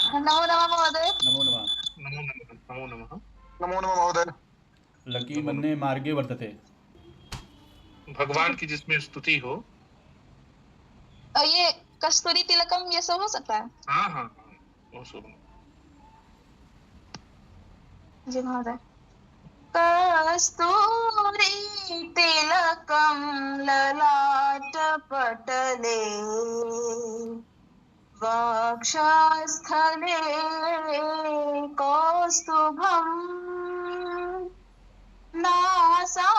नमो नमः महोदय। नमो नमः। नमो नमः। नमो नमः। नमो नमः महोदय। लकी मन्ये मार्गे वर्तते। भगवान की जिसमें स्तुति हो। ये कस्तूरी तिलकम ये सब हो सकता है? हाँ हाँ हाँ, वो सब। जी महोदय। कस्तूरी तिलकम ललाट पटले वक्षस्थले कौस्तुभम् नासाग्रे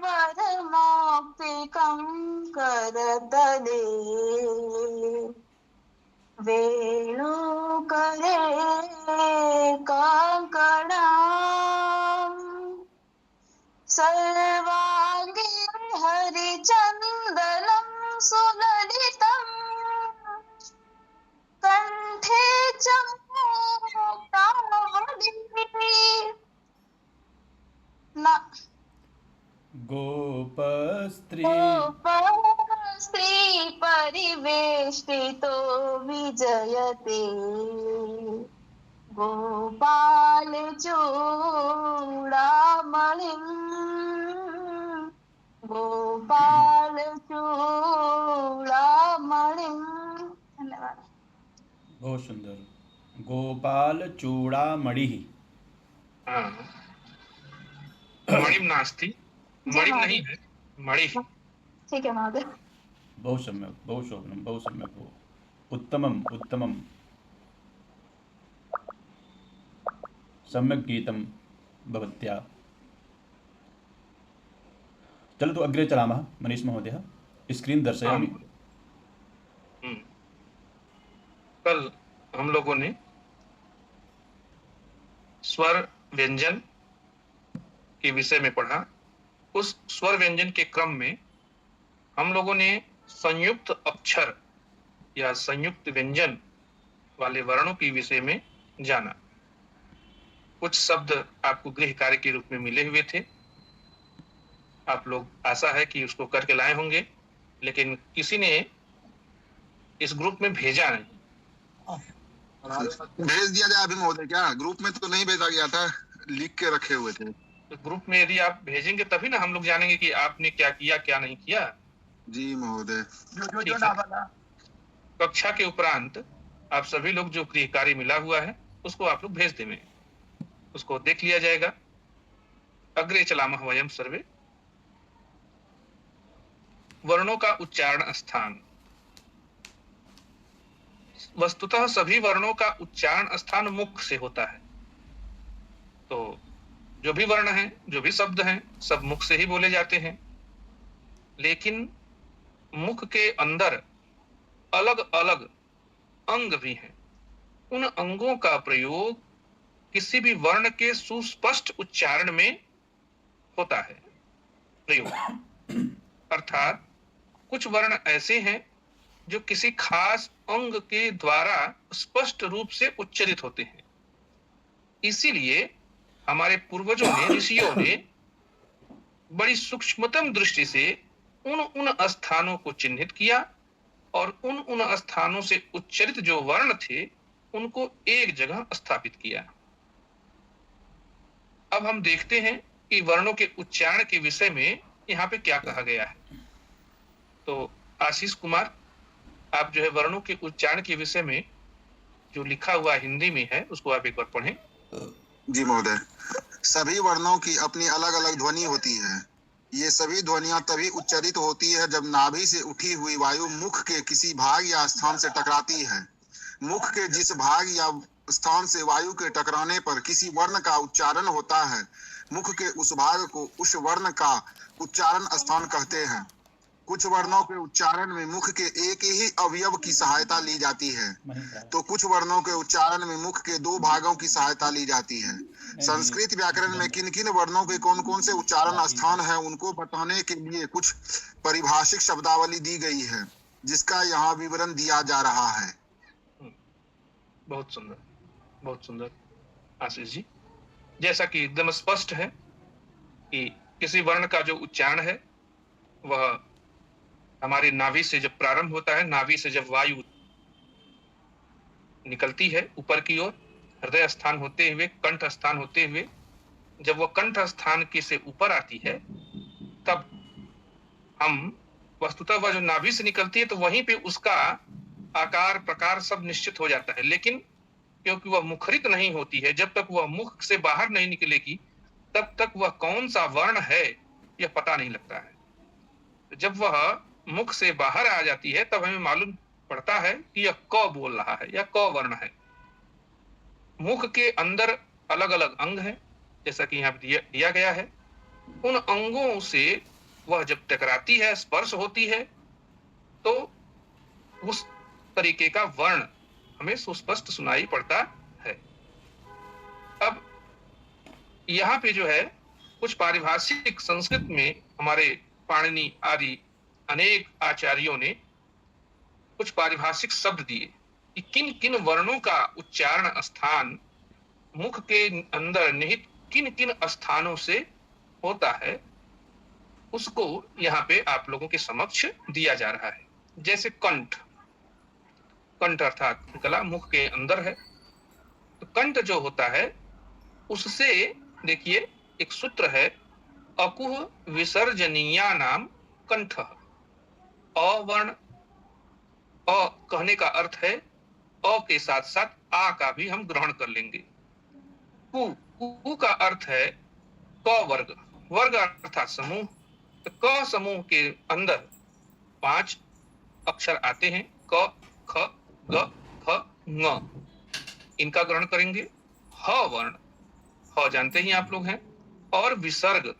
वरमौक्तिकं करतले वेणुकरे कङ्कणम् सर्वाङ्गे हरिचन्दनं सुललितम् कंठे च मुक्तावली न गोपस्त्री गोपस्त्री परिवेष्टितो विजयते गोपाल चूड़ामणिम् गोपाल चूड़ामणिम्। धन्यवाद। बहुत सुंदर। गोपाल चूड़ामणि। हाँ, मणिम नास्ति, मणिम नहीं है, मणि। ठीक है महोदय। बहु सम्यक, बहु शोभनम, बहु सम्यक हो। उत्तमम उत्तमम। सम्यक गीतम भवत्या। चलतु अग्रे चलामः मनीष महोदय। स्क्रीन दर्शयामि। कल हम लोगों ने स्वर व्यंजन के विषय में पढ़ा। उस स्वर व्यंजन के क्रम में हम लोगों ने संयुक्त अक्षर या संयुक्त व्यंजन वाले वर्णों के विषय में जाना। कुछ शब्द आपको गृह कार्य के रूप में मिले हुए थे। आप लोग आशा है कि उसको करके लाए होंगे, लेकिन किसी ने इस ग्रुप में भेजा नहीं। भेज दिया जाए अभी महोदय? क्या ग्रुप में तो नहीं भेजा गया था, लिख के रखे हुए थे। तो ग्रुप में यदि आप भेजेंगे तभी ना हम लोग जानेंगे कि आपने क्या किया क्या नहीं किया। जी महोदय। कक्षा के उपरांत आप सभी लोग जो गृह कार्य मिला हुआ है उसको आप लोग भेज देंगे, उसको देख लिया जाएगा। अग्रे चलामः वयम सर्वे। वर्णों का उच्चारण स्थान। वस्तुतः सभी वर्णों का उच्चारण स्थान मुख से होता है। तो जो भी वर्ण हैं, जो भी शब्द हैं, सब मुख से ही बोले जाते हैं। लेकिन मुख के अंदर अलग अलग अंग भी हैं। उन अंगों का प्रयोग किसी भी वर्ण के सुस्पष्ट उच्चारण में होता है प्रयोग। अर्थात कुछ वर्ण ऐसे हैं जो किसी खास अंग के द्वारा स्पष्ट रूप से उच्चारित होते हैं। इसीलिए हमारे पूर्वजों ने, ऋषियों ने बड़ी सूक्ष्मतम दृष्टि से उन स्थानों को चिन्हित किया और उन स्थानों से उच्चारित जो वर्ण थे उनको एक जगह स्थापित किया। अब हम देखते हैं कि वर्णों के उच्चारण के विषय में यहाँ पे क्या कहा गया है। तो आशीष कुमार, आप जो है वर्णों के उच्चारण के विषय में जो लिखा हुआ हिंदी में है उसको आप एक बार पढ़ें। जी महोदय। सभी वर्णों की अपनी अलग अलग ध्वनि होती है। ये सभी ध्वनियां तभी उच्चारित होती है जब नाभि से उठी हुई वायु मुख के किसी भाग या स्थान से टकराती है। मुख के जिस भाग या स्थान से वायु के टकराने पर किसी वर्ण का उच्चारण होता है, मुख के उस भाग को उस वर्ण का उच्चारण स्थान कहते हैं। कुछ वर्णों के उच्चारण में मुख के एक ही अवयव की सहायता ली जाती है, तो कुछ वर्णों के उच्चारण में मुख के दो भागों की सहायता ली जाती है। संस्कृत व्याकरण में किन किन वर्णों के कौन कौन से उच्चारण स्थान है उनको बताने के लिए कुछ परिभाषिक शब्दावली दी गई है, जिसका यहाँ विवरण दिया जा रहा है। बहुत सुंदर, बहुत सुंदर आशीष जी। जैसा कि एकदम स्पष्ट है कि किसी वर्ण का जो उच्चारण है वह हमारी नाभि से जब प्रारंभ होता है, नाभि से जब वायु निकलती है ऊपर की ओर, हृदय स्थान होते हुए, कंठ स्थान होते हुए। जब वह कंठ स्थान के से ऊपर आती है, तब हम वस्तुतः वह जो नाभि से निकलती है तो वहीं पे उसका आकार प्रकार सब निश्चित हो जाता है, लेकिन क्योंकि वह मुखरित नहीं होती है, जब तक वह मुख से बाहर नहीं निकलेगी तब तक वह कौन सा वर्ण है यह पता नहीं लगता है। जब वह मुख से बाहर आ जाती है तब हमें मालूम पड़ता है कि यह क बोल रहा है, यह क वर्ण है। मुख के अंदर अलग अलग अंग है, जैसा कि यहाँ दिया गया है। उन अंगों से वह जब टकराती है, स्पर्श होती है, तो उस तरीके का वर्ण हमें सुस्पष्ट सुनाई पड़ता है। अब यहाँ पे जो है कुछ पारिभाषिक संस्कृत में हमारे पाणिनि आदि अनेक आचार्यों ने कुछ पारिभाषिक शब्द दिए कि किन किन वर्णों का उच्चारण स्थान मुख के अंदर निहित किन किन स्थानों से होता है, उसको यहाँ पे आप लोगों के समक्ष दिया जा रहा है। जैसे कंठ, कंठ अर्थात गला मुख के अंदर है, तो कंठ जो होता है उससे देखिए एक सूत्र है, अकुह विसर्जनीया नाम कंठ। अवर्ण, अ कहने का अर्थ है अ के साथ साथ आ का भी हम ग्रहण कर लेंगे। कु का अर्थ है क वर्ग, वर्ग अर्थात समूह। तो क समूह के अंदर 5 अक्षर आते हैं, क ख ग फ ङ, इनका ग्रहण करेंगे। ह वर्ण, ह जानते ही आप लोग हैं। और विसर्ग,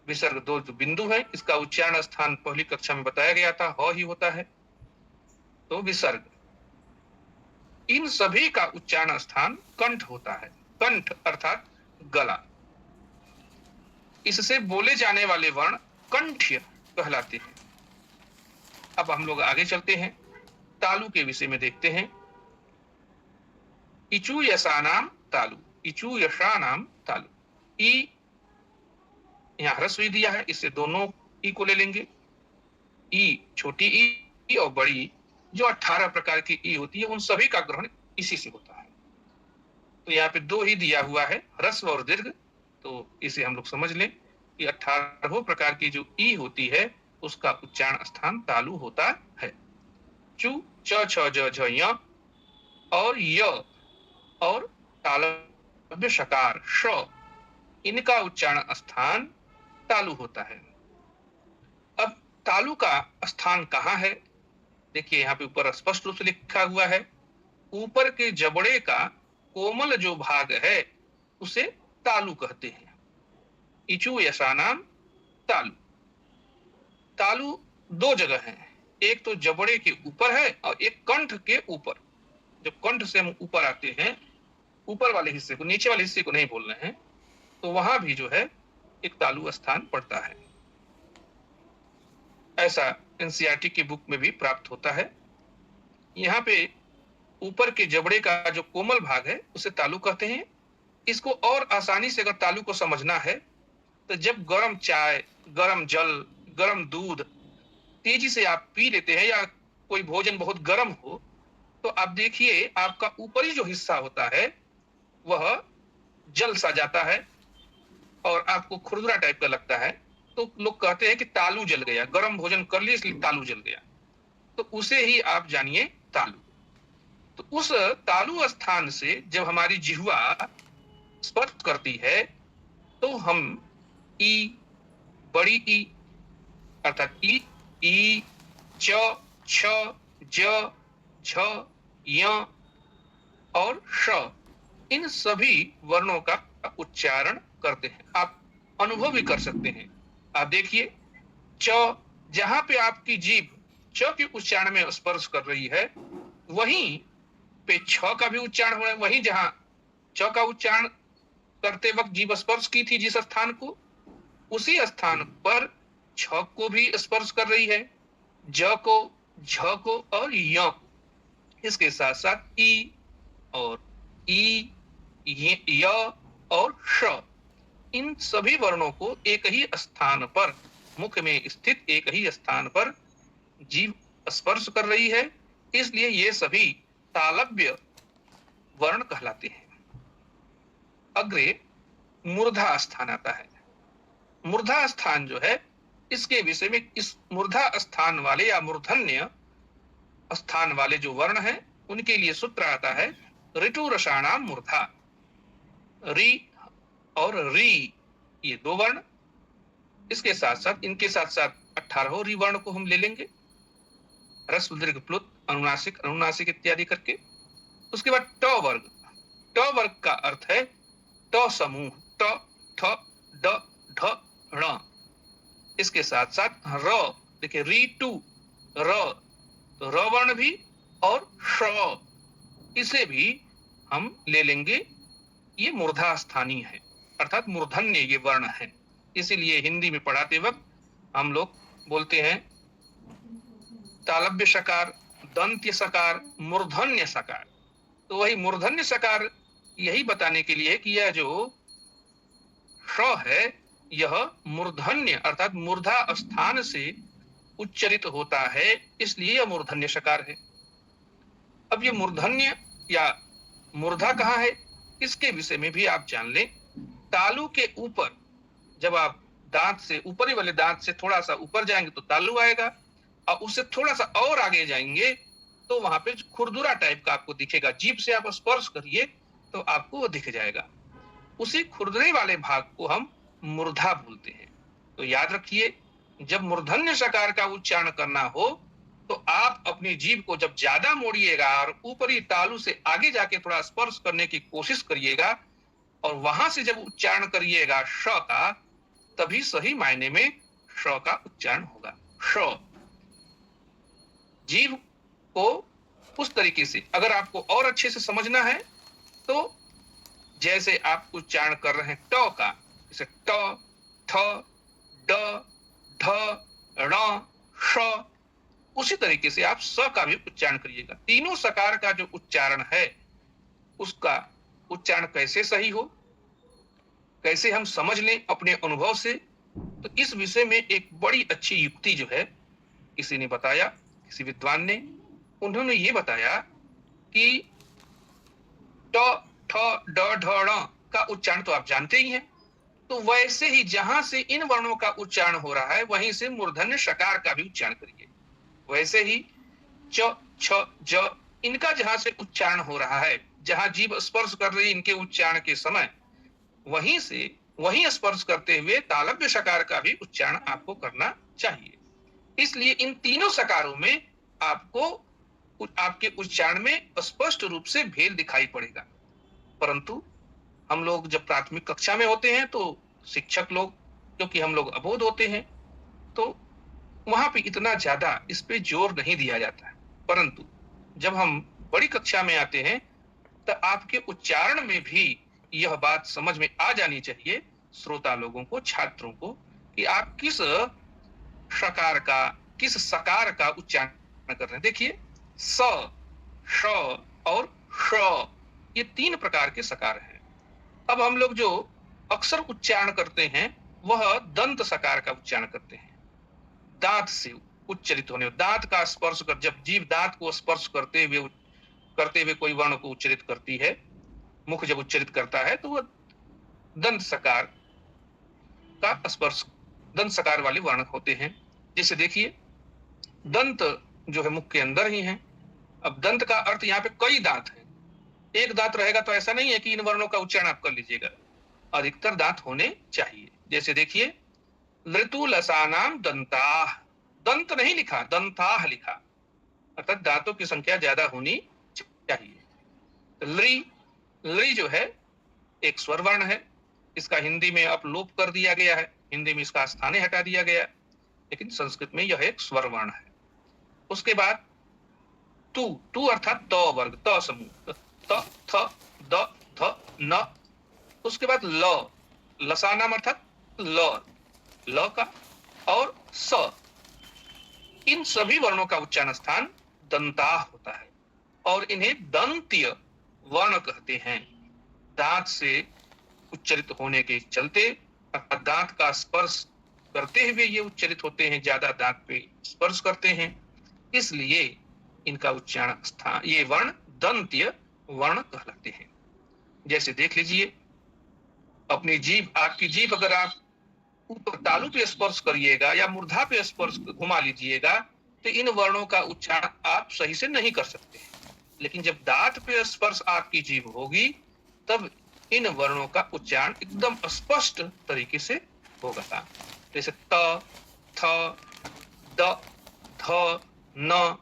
विसर्ग 2 जो बिंदु है, इसका उच्चारण स्थान पहली कक्षा में बताया गया था, ह ही होता है, तो विसर्ग। इन सभी का उच्चारण स्थान कंठ होता है। कंठ अर्थात गला। इससे बोले जाने वाले वर्ण कंठ्य कहलाते हैं। अब हम लोग आगे चलते हैं, तालु के विषय में देखते हैं। इचु यशानाम तालु, इचु यशानाम तालु। ई यहाँ ह्रस्व ई दिया है, इससे दोनों ई को ले लेंगे। ई छोटी ई और बड़ी जो 18 प्रकार की ई होती है, उन सभी का ग्रहण इसी से होता है। तो यहाँ पे 2 ही दिया हुआ है, ह्रस्व और दीर्घ, तो इसे हम लोग समझ लें कि 18 प्रकार की जो ई होती है उसका उच्चारण स्थान तालु होता है। चु, च, छ, ज, झ, य और य और तालव्य शकार श, इनका उच्चारण स्थान तालु होता है। अब तालु का स्थान कहाँ है? देखिए यहाँ पे ऊपर स्पष्ट रूप से लिखा हुआ है, ऊपर के जबड़े का कोमल जो भाग है उसे तालु कहते हैं। इचु यशानाम तालु। तालु 2 जगह है, एक तो जबड़े के ऊपर है और एक कंठ के ऊपर। जब कंठ से हम ऊपर आते हैं, ऊपर वाले हिस्से को, नीचे वाले हिस्से को नहीं बोल रहे हैं, तो वहां भी जो है एक तालु स्थान पड़ता है। ऐसा एनसीईआरटी की बुक में भी प्राप्त होता है। यहाँ पे ऊपर के जबड़े का जो कोमल भाग है उसे तालु कहते हैं। इसको और आसानी से अगर तालु को समझना है तो जब गर्म चाय, गर्म जल, गर्म दूध तेजी से आप पी लेते हैं या कोई भोजन बहुत गर्म हो, तो आप देखिए आपका ऊपरी जो हिस्सा होता है वह जल सा जाता है और आपको खुरदुरा टाइप का लगता है, तो लोग कहते हैं कि तालु जल गया, गर्म भोजन कर लिए इसलिए तालु जल गया। तो उसे ही आप जानिए तालु। तो उस तालु स्थान से जब हमारी जिह्वा स्पर्श करती है तो हम ई, बड़ी ई अर्थात ई, ई, च, छ, ज, झ, य और श, इन सभी वर्णों का उच्चारण करते हैं। आप अनुभव भी कर सकते हैं। आप देखिए च, जहां पे आपकी जीभ च के उच्चारण में स्पर्श कर रही है, वहीं पे छ का भी उच्चारण हो रहा है। वहीं जहां च का उच्चारण करते वक्त जीभ स्पर्श की थी जिस स्थान को, उसी स्थान पर छ को भी स्पर्श कर रही है, ज को, झ को और य। इसके साथ साथ ई और ई, य और श, इन सभी वर्णों को एक ही स्थान पर, मुख में स्थित एक ही स्थान पर जीभ स्पर्श कर रही है। इसलिए ये सभी तालव्य वर्ण कहलाते हैं। अग्रे मूर्धा स्थान आता है। मूर्धा स्थान जो है, इसके विषय में, इस मूर्धा स्थान वाले या मूर्धन्य स्थान वाले जो वर्ण हैं, उनके लिए सूत्र आता है ऋतु रसाणाम मूर्धा। री और री, ये दो वर्ण, इसके साथ साथ, इनके साथ साथ 18 री वर्ण को हम ले लेंगे, ह्रस्व दीर्घ प्लुत अनुनासिक अनुनासिक इत्यादि करके। उसके बाद ट वर्ग। ट वर्ग का अर्थ है ट समूह, ट, ठ, ड, ढ, ण। इसके साथ साथ र, देखिए री टू र, तो र वर्ण भी और श, इसे भी हम ले लेंगे। ये मूर्धा स्थानीय है, अर्थात मूर्धन्य ये वर्ण है। इसीलिए हिंदी में पढ़ाते वक्त हम लोग बोलते हैं तालव्य सकार, दंत्य सकार, मूर्धन्य सकार। तो वही मूर्धन्य सकार यही बताने के लिए कि यह जो श है, यह मूर्धन्य अर्थात मूर्धा स्थान से उच्चरित होता है, इसलिए यह मूर्धन्य सकार है। अब ये मूर्धन्य या मूर्धा कहाँ है, इसके विषय में भी आप जान लें। तालु के ऊपर, जब आप दांत से, ऊपरी वाले दांत से थोड़ा सा ऊपर जाएंगे तो तालु आएगा, और उससे थोड़ा सा और आगे जाएंगे तो वहां पे खुरदुरा टाइप का आपको दिखेगा। जीभ से आप स्पर्श करिए तो आपको वो दिख जाएगा। उसी खुरदुरे वाले भाग को हम मूर्धा बोलते हैं। तो याद रखिए, जब मूर्धन्य सकार का उच्चारण करना हो तो आप अपनी जीभ को जब ज्यादा मोड़िएगा और ऊपरी तालु से आगे जाके थोड़ा स्पर्श करने की कोशिश करिएगा, और वहां से जब उच्चारण करिएगा श का, तभी सही मायने में श का उच्चारण होगा। श। जीभ को उस तरीके से अगर आपको और अच्छे से समझना है तो जैसे आप उच्चारण कर रहे हैं ट का, जैसे ट, थ, ड, ढ, ण, श, उसी तरीके से आप स का भी उच्चारण करिएगा। तीनों सकार का जो उच्चारण है, उसका उच्चारण कैसे सही हो, कैसे हम समझ लें अपने अनुभव से, तो इस विषय में एक बड़ी अच्छी युक्ति जो है किसी ने बताया, किसी विद्वान ने। उन्होंने ये बताया कि ट, ठ, ड, ढ, ण का उच्चारण तो आप जानते ही हैं, तो वैसे ही जहां से इन वर्णों का उच्चारण हो रहा है, वहीं से मूर्धन्य सकार का भी उच्चारण करिए। वैसे ही च, छ, ज, इनका जहां से उच्चारण हो रहा है, जहां जीभ स्पर्श कर रही है इनके उच्चारण के समय, वहीं से वहीं स्पर्श करते हुए तालव्य सकार का भी उच्चारण आपको करना चाहिए। इसलिए इन तीनों सकारों में आपको आपके उच्चारण में स्पष्ट रूप से भेद दिखाई पड़ेगा। परंतु हम लोग जब प्राथमिक कक्षा में होते हैं तो शिक्षक लोग, क्योंकि हम लोग अबोध होते हैं, तो वहां पे इतना ज्यादा इस पे जोर नहीं दिया जाता है। परंतु जब हम बड़ी कक्षा में आते हैं तो आपके उच्चारण में भी यह बात समझ में आ जानी चाहिए श्रोता लोगों को, छात्रों को, कि आप किस सकार का, किस सकार का उच्चारण कर रहे हैं। देखिए स, श और श, ये तीन प्रकार के सकार हैं। अब हम लोग जो अक्सर उच्चारण करते हैं वह दंत सकार का उच्चारण करते हैं। दांत से उच्चरित होने, दांत का स्पर्श कर, जब जीभ दांत को स्पर्श करते हुए कोई वर्ण को उच्चरित करती है, मुख जब उच्चरित करता है, तो वह दंत सकार का स्पर्श, दंत सकार वाले वर्ण होते हैं। जैसे देखिए, दंत जो है मुख के अंदर ही है। अब दंत का अर्थ यहाँ पे कई दांत है। एक दांत रहेगा तो ऐसा नहीं है कि इन वर्णों का उच्चारण आप कर लीजिएगा, अधिकतर दांत होने चाहिए। जैसे देखिए, ऋतु लसानाम दंताह, दंत नहीं लिखा, दंताह लिखा, अर्थात दांतों की संख्या ज्यादा होनी चाहिए। लृ, लृ जो है एक स्वर वर्ण है, इसका हिंदी में अब लोप कर दिया गया है, हिंदी में इसका स्थाने हटा दिया गया, लेकिन संस्कृत में यह एक स्वर वर्ण है। उसके बाद तु, तु अर्थात त वर्ग, त समूह, त, थ, द, ध, न। उसके बाद ल, लसानाम अर्थात ल, ल का, और स, इन सभी वर्णों का उच्चारण स्थान दंताह होता है और इन्हें दंत्य वर्ण कहते हैं। दांत से उच्चरित होने के चलते, अर्थात दांत का स्पर्श करते हुए ये उच्चरित होते हैं, ज्यादा दांत पे स्पर्श करते हैं, इसलिए इनका उच्चारण स्थान, ये वर्ण दंत्य वर्ण कहलाते हैं। जैसे देख लीजिए, अपनी जीभ, आपकी जीभ अगर आप ऊपर तालु पे स्पर्श करिएगा या मूर्धा पे स्पर्श घुमा लीजिएगा तो इन वर्णों का उच्चारण आप सही से नहीं कर सकते। लेकिन जब दांत पे स्पर्श आपकी जीभ होगी तब इन वर्णों का उच्चारण एकदम स्पष्ट तरीके से होगा। जैसे त, थ, द, ध, न।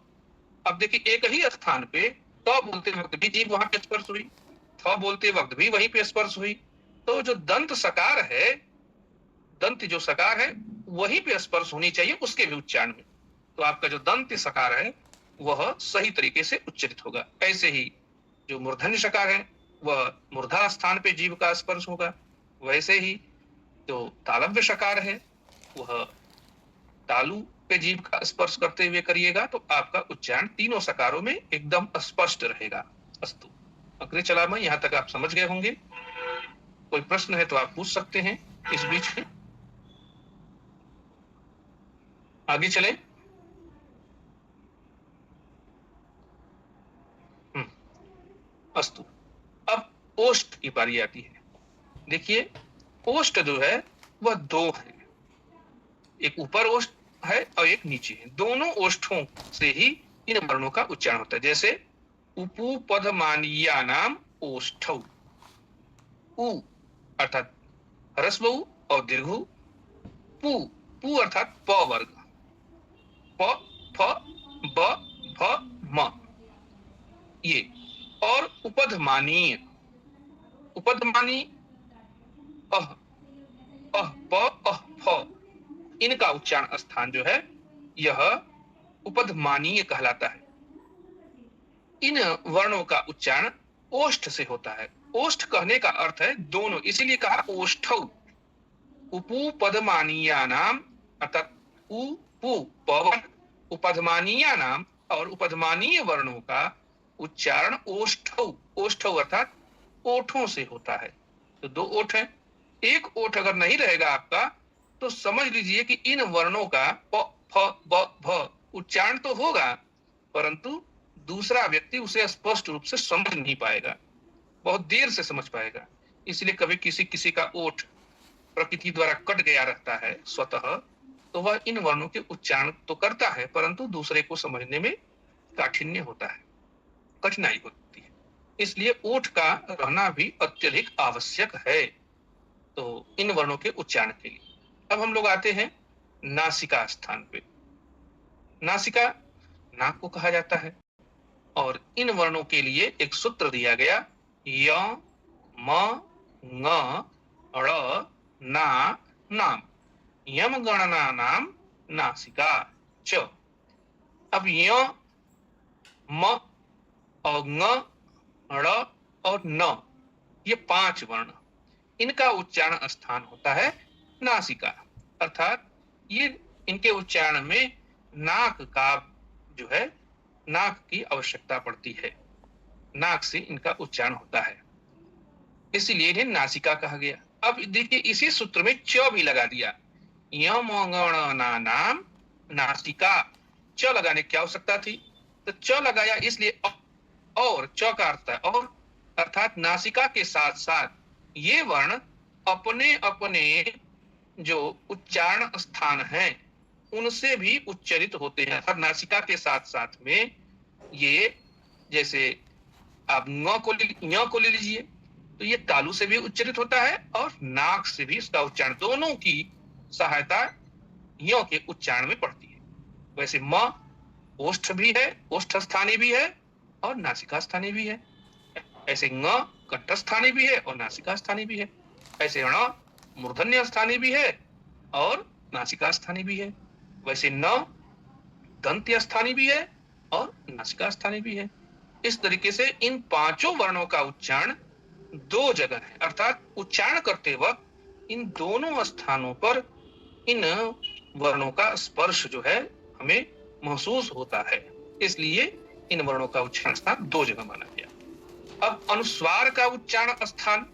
अब देखिए एक ही स्थान पे त बोलते वक्त भी जीभ वहां पे स्पर्श हुई, थ बोलते वक्त भी वहीं पे स्पर्श हुई। तो जो दंत सकार है, दंत जो सकार है वहीं पे स्पर्श होनी चाहिए उसके भी उच्चारण में। तो आपका जो दंत सकार है वह सही तरीके से उच्चरित होगा। ऐसे ही जो मूर्धन्य सकार है वह मूर्धा स्थान पे जीभ का स्पर्श होगा। वैसे ही जो तालव्य सकार है वह तालु पे जीभ का स्पर्श करते हुए करिएगा तो आपका उच्चारण तीनों सकारों में एकदम स्पष्ट रहेगा। अस्तु, अग्रे चला मैं, यहाँ तक आप समझ गए होंगे। कोई प्रश्न है तो आप पूछ सकते हैं इस बीच में। आगे चले। अस्तु, अब ओष्ठ की बारी आती है। देखिए ओष्ठ जो है वह दो है, एक ऊपर ओष्ठ है और एक नीचे है। दोनों ओष्ठों से ही इन वर्णों का उच्चारण होता है। जैसे उपू पदमानिया नाम ओष्ठौ, उ अर्थात ह्रस्व उ और दीर्घ उ, पु, पु अर्थात प वर्ग, प, फ, ब, भ, म, ये। और उपधमानीय, उपधमानी अह, अह, प, अह, फ, इनका उच्चारण स्थान जो है यह उपधमानीय कहलाता है। इन वर्णों का उच्चारण ओष्ठ से होता है। ओष्ठ कहने का अर्थ है दोनों, इसीलिए कहा ओष्ठौ। उपू पदमानीया नाम अर्थात उ, पु, पवन, उपधमानीया नाम और उपधमानीय वर्णों का उच्चारण ओष्ठौ, ओष्ठौ अर्थात ओठों से होता है। तो दो ओठ है, एक ओठ अगर नहीं रहेगा आपका तो समझ लीजिए कि इन वर्णों का प, फ, ब, भ उच्चारण तो होगा परंतु दूसरा व्यक्ति उसे स्पष्ट रूप से समझ नहीं पाएगा, बहुत देर से समझ पाएगा। इसलिए कभी किसी किसी का ओठ प्रकृति द्वारा कट गया रहता है स्वतः, तो वह इन वर्णों के उच्चारण तो करता है परंतु दूसरे को समझने में काठिन्य होता है, कठिनाई होती है। इसलिए ओठ का रहना भी अत्यधिक आवश्यक है तो इन वर्णों के उच्चारण के लिए। अब हम लोग आते हैं नासिका स्थान पे। नासिका नाक को कहा जाता है और इन वर्णों के लिए एक सूत्र दिया गया, य, म, ङ, ण, ना, नाम, यम गणना नाम नासिका च। अब य, म और ङ, ण और न, ये पांच वर्ण, इनका उच्चारण स्थान होता है नासिका। अर्थात ये इनके उच्चारण में नाक का जो है, नाक की आवश्यकता पड़ती है, नाक से इनका उच्चारण होता है, इसीलिए इन्हें नासिका कहा गया। अब देखिए इसी सूत्र में च भी लगा दिया, यम गण ना नाम नासिका। च लगाने की आवश्यकता थी तो च लगाया, इसलिए और च का अर्थ है और, अर्थात नासिका के साथ साथ ये वर्ण अपने अपने जो उच्चारण स्थान हैं उनसे भी उच्चरित होते हैं। और नासिका के साथ साथ में ये, जैसे आप ङ को ले लीजिए तो ये तालु से भी उच्चरित होता है और नाक से भी इसका उच्चारण, दोनों की सहायता य के उच्चारण में पड़ती है। वैसे म ओष्ठ भी है, ओष्ठ स्थानी भी है और नासिका स्थानी भी है। ऐसे ङ कंठ स्थानी भी है और नासिका स्थानी भी है। ऐसे ण मूर्धन्य स्थानी भी है और नासिका स्थानी भी है। वैसे न दंत्य स्थानी भी है और नासिका स्थानी भी है। इस तरीके से इन पांचों वर्णों का उच्चारण दो जगह है, अर्थात उच्चारण करते वक्त इन दोनों स्थानों पर इन वर्णों का स्पर्श जो है हमें महसूस होता है, इसलिए इन वर्णों का उच्चारण स्थान दो जगह माना गया। अब अनुस्वार का उच्चारण स्थान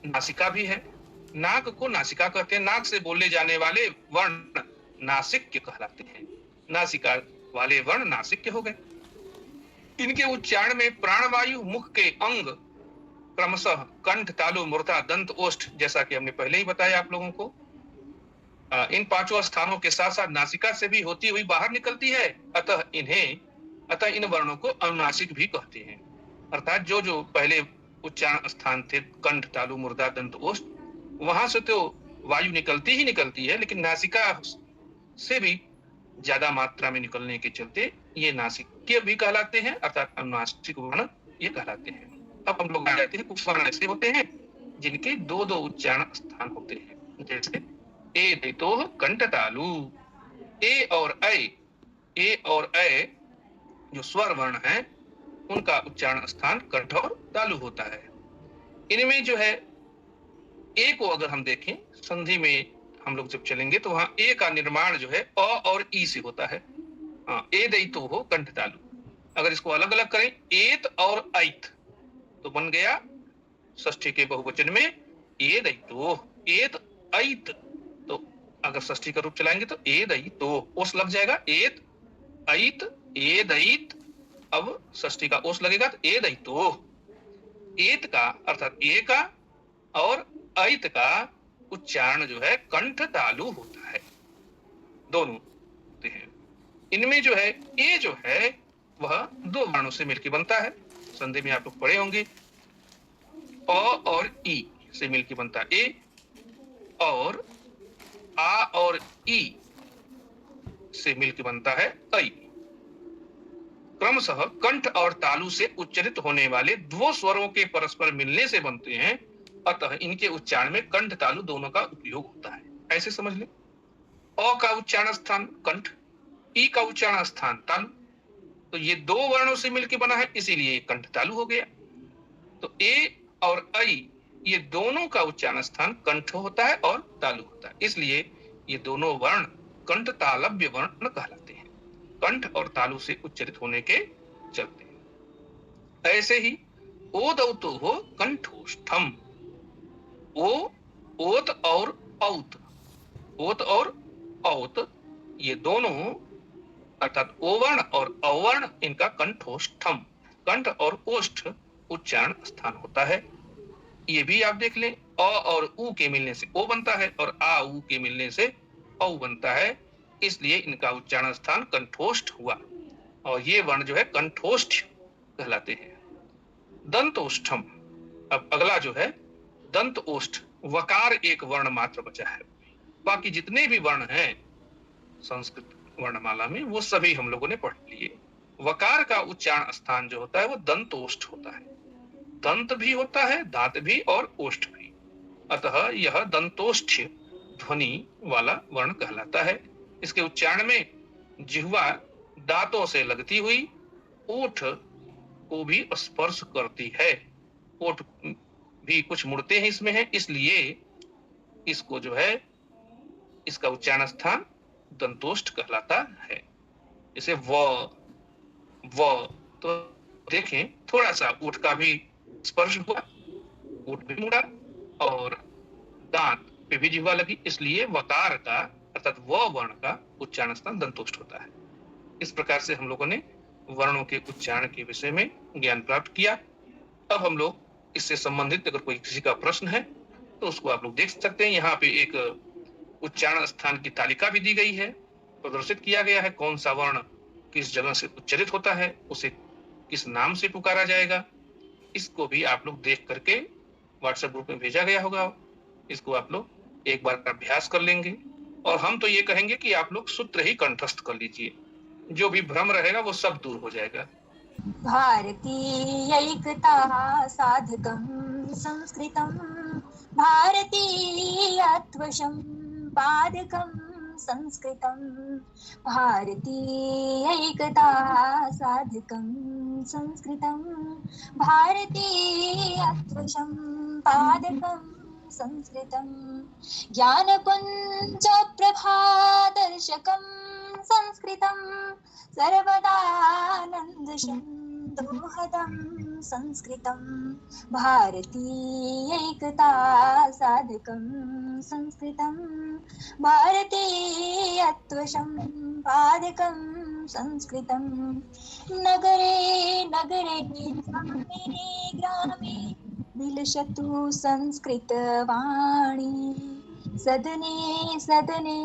नासिका भी है। नाक को नासिका कहते हैं, नाक से बोले जाने वाले वर्ण नासिक्य कहलाते हैं। नासिका वाले वर्ण नासिक्य हो गए। इनके उच्चारण में प्राणवायु मुख के अंग क्रमशः कंठ, तालु, मूर्धा, दंत, ओष्ठ, जैसा कि हमने पहले ही बताया आप लोगों को, इन पांचों स्थानों के साथ साथ नासिका से भी होती हुई बाहर निकलती है। अतः इन वर्णों को अनुनासिक भी कहते हैं। अर्थात जो जो पहले उच्चारण स्थान थे, कंठ, तालु, मूर्धा, दंत, ओष्ठ, वहां से तो वायु निकलती ही निकलती है, लेकिन नासिका से भी ज्यादा मात्रा में निकलने के चलते ये नासिकीय भी कहलाते हैं, अर्थात अनुनासिक वर्ण ये कहलाते हैं। अब हम लोग आ जाते हैं, कुछ वर्ण ऐसे होते हैं जिनके दो दो उच्चारण स्थान होते हैं, जैसे ए दैतो कंठ तालु। ए और ऐ जो स्वर वर्ण है उनका उच्चारण स्थान कंठ और तालु होता है। इनमें जो है ए को अगर हम देखें, संधि में हम लोग जब चलेंगे तो वहां ए का निर्माण जो है अ और ई से होता है। ए दैतो हो कंठ तालु। अगर इसको अलग अलग करें, एत और ऐत, तो बन गया षष्ठी के बहुवचन में ए दैतो, एत ऐत। तो अगर षष्ठी का रूप चलाएंगे तो ए दैतो, ओस लग जाएगा, एत ऐत ए दैत। अब षष्ठी का ओस लगेगा तो ए दैतो। एत का अर्थात ए का और ऐत का उच्चारण जो है कंठ तालु होता है, दोनों होते हैं। इनमें जो है ए जो है वह दो वर्णों से मिलकर बनता है। संधि में आप लोग पढ़े होंगे, अ और ई से मिलकर बनता है ए, और आ और ई से मिलकर बनता है ऐ। क्रमशः कंठ और तालु से उच्चारित होने वाले दो स्वरों के परस्पर मिलने से बनते हैं, अतः इनके उच्चारण में कंठ तालु दोनों का उपयोग होता है। ऐसे समझ ले, अ का उच्चारण स्थान कंठ, ई का उच्चारण स्थान तालु, तो ये दो वर्णों से मिलकर बना है, इसीलिए कंठ तालु हो गया। तो ए और ऐ ये दोनों का उच्चारण स्थान कंठ होता है और तालु होता है, इसलिए ये दोनों वर्ण कंठ तालव्य वर्ण कहलाते हैं, कंठ और तालु से उच्चारित होने के चलते। ऐसे ही ओ दौतो हो कंठोष्ठम। ओ, ओत और औत, ओत और औत ये दोनों अर्थात ओ वर्ण और अवर्ण इनका कंठोष्ठम, कंठ और ओष्ठ उच्चारण स्थान होता है। ये भी आप देख लें, अ और उ के मिलने से ओ बनता है और आ उ के मिलने से औ बनता है, इसलिए इनका उच्चारण स्थान कंठोष्ठ हुआ, और ये वर्ण जो है कंठोष्ठ कहलाते हैं। दंतोष्ठम, अब अगला जो है दंत ओष्ठ, वकार एक वर्ण मात्र बचा है, बाकी जितने भी वर्ण हैं संस्कृत वर्णमाला में वो सभी हम लोगों ने पढ़ लिए। वकार का उच्चारण स्थान जो होता है वो दंतोष्ठ होता है, दंत भी होता है, दांत भी और ओष्ठ भी, अतः यह दंतोष्ठ ध्वनि वाला वर्ण कहलाता है। इसके उच्चारण में जिह्वा दांतों से लगती हुई ओठ को भी स्पर्श करती है, ओठ भी कुछ मुड़ते हैं इसमें है, इसलिए इसको जो है इसका उच्चारण स्थान दंतोष्ठ कहलाता है। जैसे व तो देखें थोड़ा सा ओठ का भी स्पर्श हुआ, ओठ भी मुड़ा और दांत पे भी जिह्वा लगी, इसलिए वकार का अर्थात व वर्ण का उच्चारण स्थान दंतोष्ठ होता है। इस प्रकार से हम लोगों ने वर्णों के उच्चारण के विषय में ज्ञान प्राप्त किया। अब हम लोग इससे संबंधित अगर कोई किसी का प्रश्न है तो उसको आप लोग देख सकते हैं। यहाँ पे एक उच्चारण स्थान की तालिका भी दी गई है, प्रदर्शित किया गया है कौन सा वर्ण किस जगह से उच्चारित होता है, उसे किस नाम से पुकारा जाएगा। इसको भी आप लोग देख करके व्हाट्सएप ग्रुप में भेजा गया होगा, इसको आप लोग एक बार अभ्यास कर लेंगे। और हम तो ये कहेंगे कि आप लोग सूत्र ही कंठस्थ कर लीजिए, जो भी भ्रम रहेगा वो सब दूर हो जाएगा। भारतीयैकता साधकं संस्कृतं, भारतीयत्वशं पादकं संस्कृतं, भारतीयैकता साधकं संस्कृतं, भारतीयत्वशं पादकं संस्कृतं, ज्ञानपुञ्ज प्रभादर्शकं संस्कृतं, सर्वदानन्दशं दोहदं संस्कृतं, भारतीयैकता साधकं संस्कृतं, भारतीयत्वशं पादकं संस्कृतं नगरे नगरे ग्रामे ग्रामे विलसतु संस्कृतवाणी सदने सदने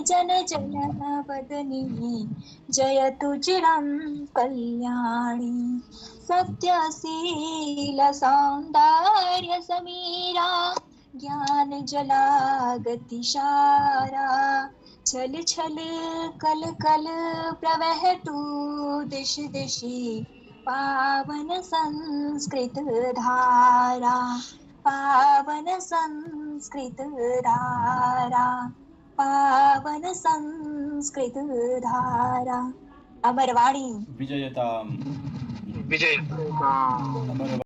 जन जन वदने जयतु चिरं कल्याणी सत्यशील सौन्दर्य समीरा ज्ञान जला गतिशारा छल छल कल कल प्रवहतु दिश दिशि पावन संस्कृत धारा पावन संस्कृत धारा पावन संस्कृत धारा अमरवाणी विजयताम विजय अमर